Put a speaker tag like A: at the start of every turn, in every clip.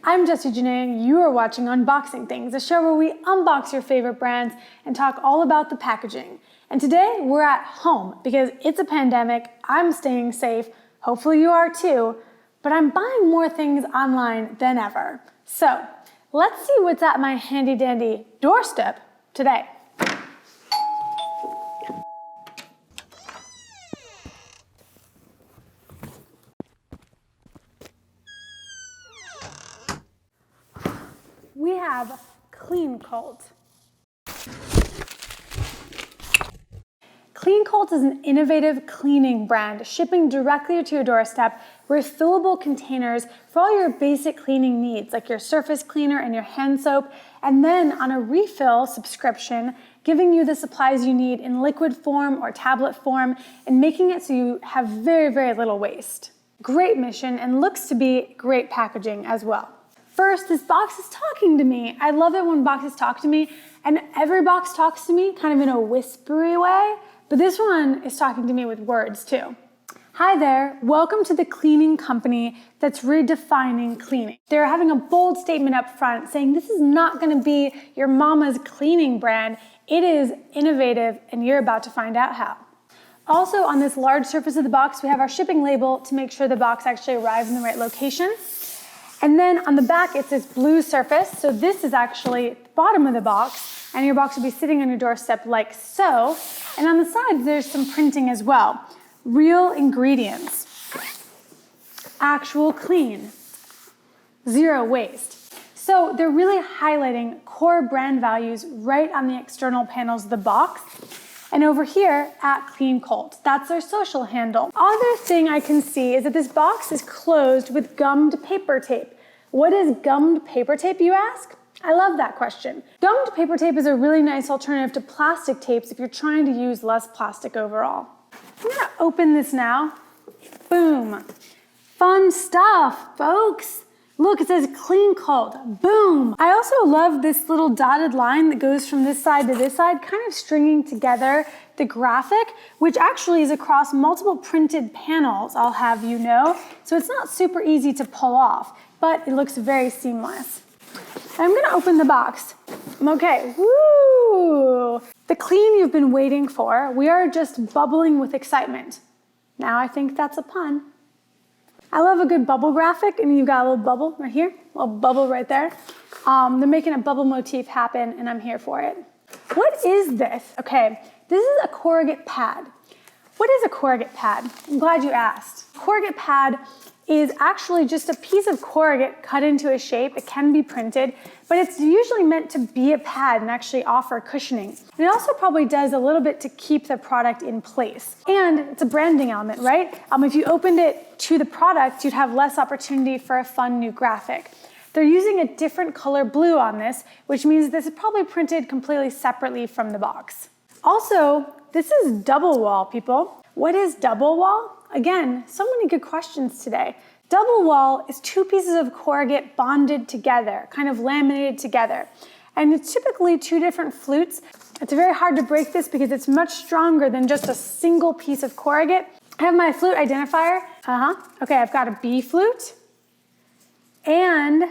A: I'm Jessie Janae, and you are watching Unboxing Things, a show where we unbox your favorite brands and talk all about the packaging. And today we're at home because it's a pandemic, I'm staying safe, hopefully you are too, but I'm buying more things online than ever. So let's see what's at my handy dandy doorstep today. We have Clean Cult. Clean Cult is an innovative cleaning brand shipping directly to your doorstep refillable containers for all your basic cleaning needs, like your surface cleaner and your hand soap, and then on a refill subscription, giving you the supplies you need in liquid form or tablet form and making it so you have very, very little waste. Great mission and looks to be great packaging as well. First, this box is talking to me. I love it when boxes talk to me, and every box talks to me kind of in a whispery way, but this one is talking to me with words too. Hi there, welcome to the cleaning company that's redefining cleaning. They're having a bold statement up front saying this is not gonna be your mama's cleaning brand. It is innovative, and you're about to find out how. Also, on this large surface of the box, we have our shipping label to make sure the box actually arrives in the right location. And then on the back, it's this blue surface. So this is actually the bottom of the box, and your box will be sitting on your doorstep like so. And on the sides, there's some printing as well. Real ingredients, actual clean, zero waste. So they're really highlighting core brand values right on the external panels of the box. And over here at Clean Cult, that's their social handle. Other thing I can see is that this box is closed with gummed paper tape. What is gummed paper tape, you ask? I love that question. Gummed paper tape is a really nice alternative to plastic tapes if you're trying to use less plastic overall. I'm gonna open this now. Boom. Fun stuff, folks. Look, it says Clean Cult, boom. I also love this little dotted line that goes from this side to this side, kind of stringing together the graphic, which actually is across multiple printed panels, I'll have you know. So it's not super easy to pull off, but it looks very seamless. I'm gonna open the box. Okay, woo! The clean you've been waiting for. We are just bubbling with excitement. Now I think that's a pun. I love a good bubble graphic, and you've got a little bubble right here, a little bubble right there. They're making a bubble motif happen, and I'm here for it. What is this? Okay, this is a corrugate pad. What is a corrugate pad? I'm glad you asked. Corrugate pad is actually just a piece of corrugate cut into a shape. It can be printed, but it's usually meant to be a pad and actually offer cushioning. And it also probably does a little bit to keep the product in place. And it's a branding element, right? If you opened it to the product, you'd have less opportunity for a fun new graphic. They're using a different color blue on this, which means this is probably printed completely separately from the box. Also, this is double wall, people. What is double wall? Again, so many good questions today. Double wall is two pieces of corrugate bonded together, kind of laminated together. And it's typically two different flutes. It's very hard to break this because it's much stronger than just a single piece of corrugate. I have my flute identifier. Okay, I've got a B flute and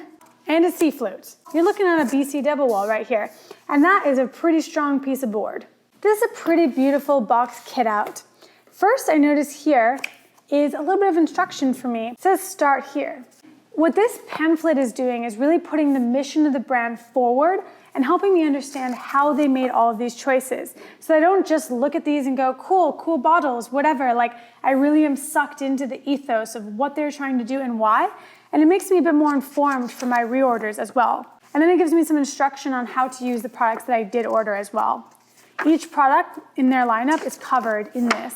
A: a C flute. You're looking at a BC double wall right here. And that is a pretty strong piece of board. This is a pretty beautiful box kit out. First, I notice here is a little bit of instruction for me. It says start here. What this pamphlet is doing is really putting the mission of the brand forward and helping me understand how they made all of these choices. So I don't just look at these and go, cool bottles, whatever. Like, I really am sucked into the ethos of what they're trying to do and why. And it makes me a bit more informed for my reorders as well. And then it gives me some instruction on how to use the products that I did order as well. Each product in their lineup is covered in this.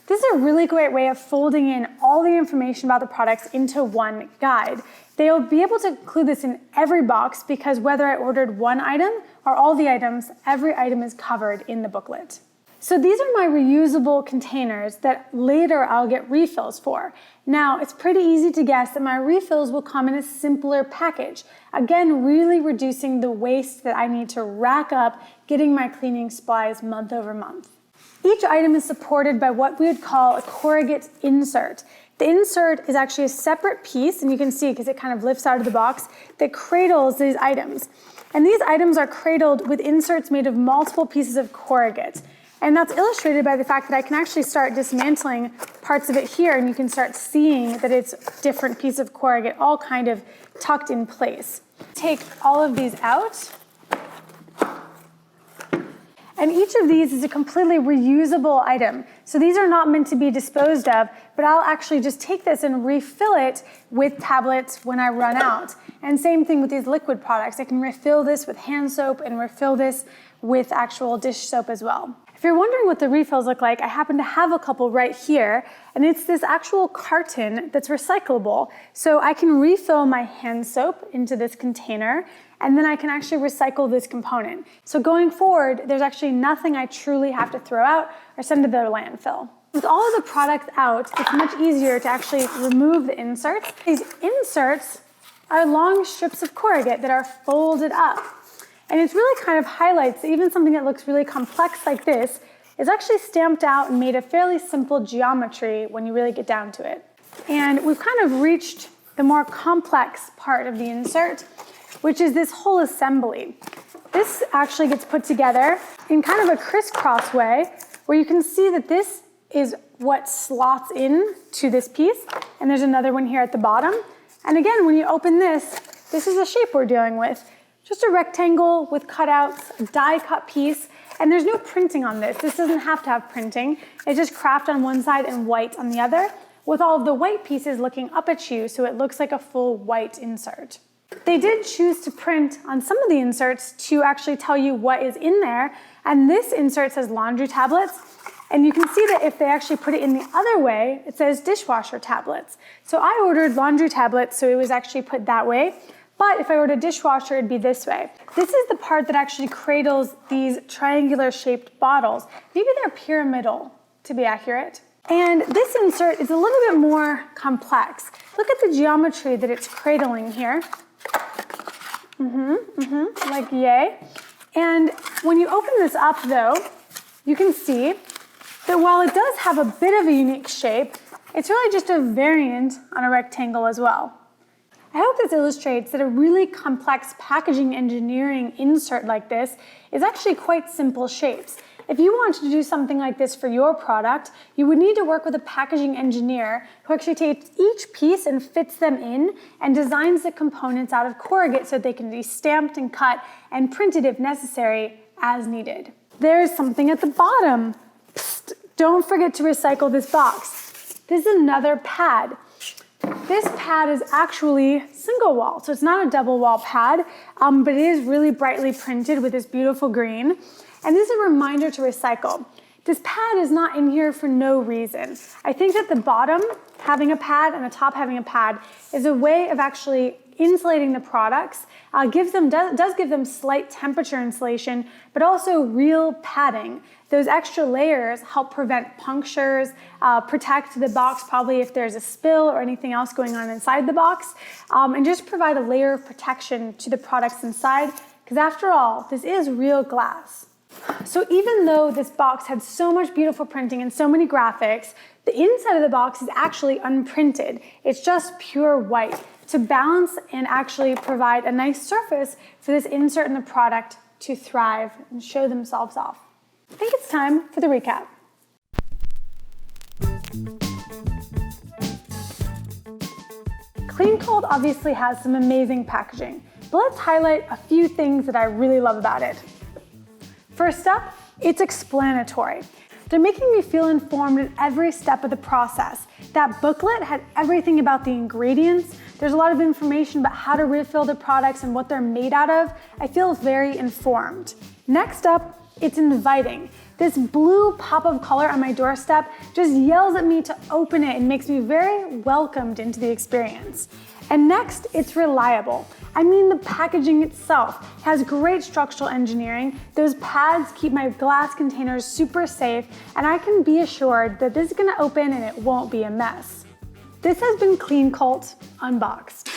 A: This is a really great way of folding in all the information about the products into one guide. They'll be able to include this in every box because whether I ordered one item or all the items, every item is covered in the booklet. So these are my reusable containers that later I'll get refills for. Now, it's pretty easy to guess that my refills will come in a simpler package. Again, really reducing the waste that I need to rack up getting my cleaning supplies month over month. Each item is supported by what we would call a corrugate insert. The insert is actually a separate piece, and you can see because it kind of lifts out of the box, that cradles these items. And these items are cradled with inserts made of multiple pieces of corrugate. And that's illustrated by the fact that I can actually start dismantling parts of it here, and you can start seeing that it's different pieces of corrugate all kind of tucked in place. Take all of these out. And each of these is a completely reusable item. So these are not meant to be disposed of, but I'll actually just take this and refill it with tablets when I run out. And same thing with these liquid products. I can refill this with hand soap and refill this with actual dish soap as well. If you're wondering what the refills look like, I happen to have a couple right here, and it's this actual carton that's recyclable. So I can refill my hand soap into this container, and then I can actually recycle this component. So going forward, there's actually nothing I truly have to throw out or send to the landfill. With all of the products out, it's much easier to actually remove the inserts. These inserts are long strips of corrugate that are folded up. And it really kind of highlights that even something that looks really complex like this is actually stamped out and made of fairly simple geometry when you really get down to it. And we've kind of reached the more complex part of the insert, which is this whole assembly. This actually gets put together in kind of a crisscross way, where you can see that this is what slots in to this piece, and there's another one here at the bottom. And again, when you open this, this is the shape we're dealing with. Just a rectangle with cutouts, a die-cut piece, and there's no printing on this. This doesn't have to have printing. It's just craft on one side and white on the other, with all of the white pieces looking up at you, so it looks like a full white insert. They did choose to print on some of the inserts to actually tell you what is in there, and this insert says laundry tablets, and you can see that if they actually put it in the other way, it says dishwasher tablets. So I ordered laundry tablets, so it was actually put that way. But if I ordered a dishwasher, it'd be this way. This is the part that actually cradles these triangular shaped bottles. Maybe they're pyramidal, to be accurate. And this insert is a little bit more complex. Look at the geometry that it's cradling here. Like yay. And when you open this up though, you can see that while it does have a bit of a unique shape, it's really just a variant on a rectangle as well. I hope this illustrates that a really complex packaging engineering insert like this is actually quite simple shapes. If you wanted to do something like this for your product, you would need to work with a packaging engineer who actually takes each piece and fits them in and designs the components out of corrugate so they can be stamped and cut and printed if necessary as needed. There's something at the bottom. Psst, don't forget to recycle this box. This is another pad. This pad is actually single wall, so it's not a double wall pad, but it is really brightly printed with this beautiful green. And this is a reminder to recycle. This pad is not in here for no reason. I think that the bottom having a pad and the top having a pad is a way of actually insulating the products, does give them slight temperature insulation, but also real padding. Those extra layers help prevent punctures, protect the box probably if there's a spill or anything else going on inside the box, and just provide a layer of protection to the products inside, because after all, this is real glass. So even though this box had so much beautiful printing and so many graphics, the inside of the box is actually unprinted. It's just pure white to balance and actually provide a nice surface for this insert in the product to thrive and show themselves off. I think it's time for the recap. Clean Cold obviously has some amazing packaging, but let's highlight a few things that I really love about it. First up, it's explanatory. They're making me feel informed at every step of the process. That booklet had everything about the ingredients. There's a lot of information about how to refill the products and what they're made out of. I feel very informed. Next up, it's inviting. This blue pop of color on my doorstep just yells at me to open it and makes me very welcomed into the experience. And next, it's reliable. I mean, the packaging itself has great structural engineering. Those pads keep my glass containers super safe, and I can be assured that this is gonna open and it won't be a mess. This has been Clean Cold Unboxed.